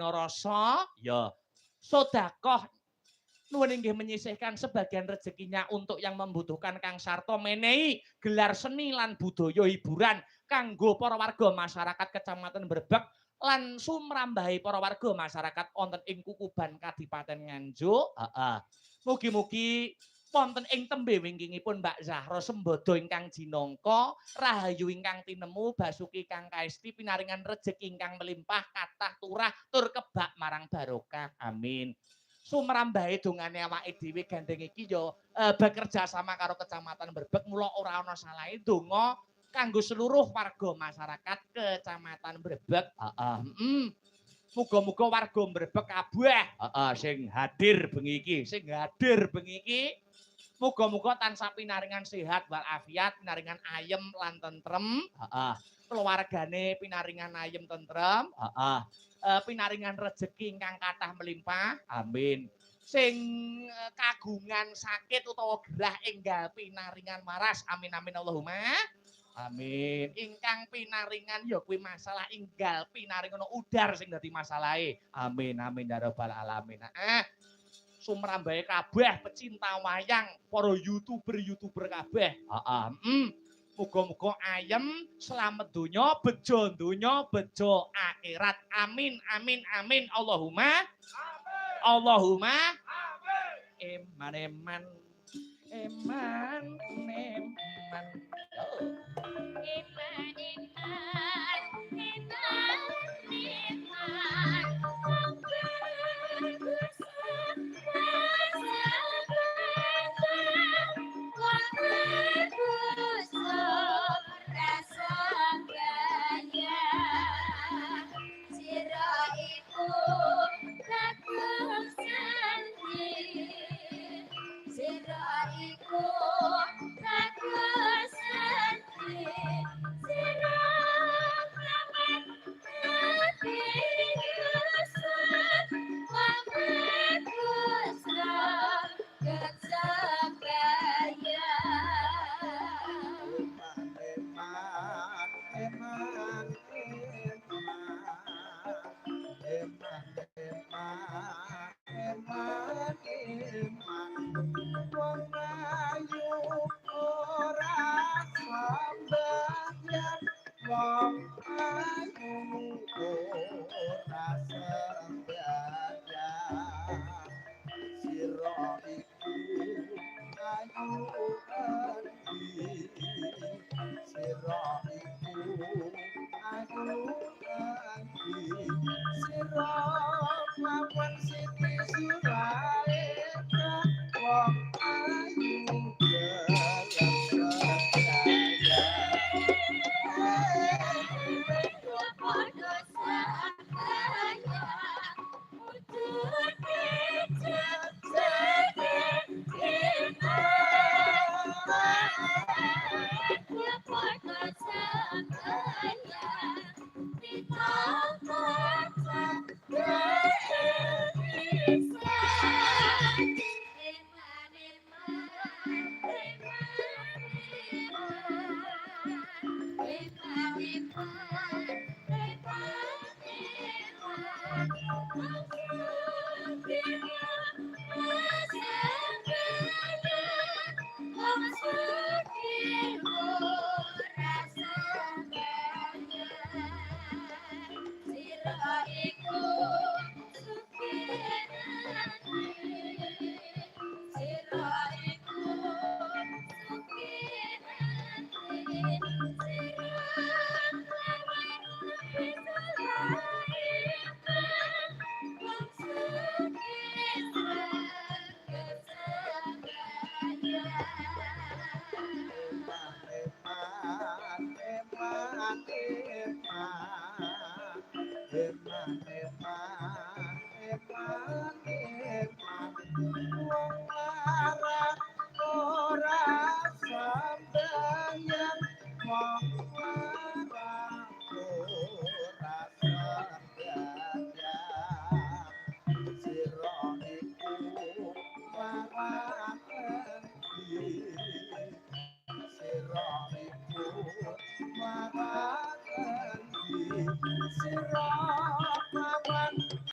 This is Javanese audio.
Buana rasa ya sedekah nuwun inggih menyisihkan sebagian rezekinya untuk yang membutuhkan Kang Sarto menehi gelar seni lan budaya hiburan kanggo para warga masyarakat Kecamatan Brebek lan sumrambahi para warga masyarakat wonten ing Kukuban Kadipaten Nganjuk. Heeh. Mugi-mugi wonten ing tembe wingkingipun Mbak Zahra Sembodo ingkang jinangka, rahayu ingkang tinemu, basuki ingkang kaesti, pinaringan rejeki ingkang melimpah, kathah turah tur kebak marang barokah. Amin. Sumrambahe dongane awake dhewe gandeng iki ya bekerja sama karo Kecamatan Brebek mula ora ana salahe donga kanggo seluruh warga masyarakat Kecamatan Brebek. Heeh, Muga-muga warga Brebek kabeh sing hadir bengi iki, muga-muga tansah pinaringan sehat walafiat, pinaringan ayem lan tentrem. Heeh. Keluargane pinaringan ayem tentrem. Heeh. Pinaringan rejeki ingkang kathah melimpah. Amin. Sing kagungan sakit utawa gerah enggal pinaringan waras. Amin amin Allahumma. Amin. Ingkang pinaringan ya kuwi masalah enggal pinaringan udar sing dadi masalahe. Amin amin ya rabbal alamin. Sumrambahe kabeh pecinta wayang, para YouTuber kabeh. Heeh. Muga-muga ayem, slamet donya, bejo donya, bejo akhirat. Amin, amin, amin. Allahumma. Amin. Allahumma. Amin. Eman, eman. Eman, eman. Oh. Eman, eman. Eman, eman.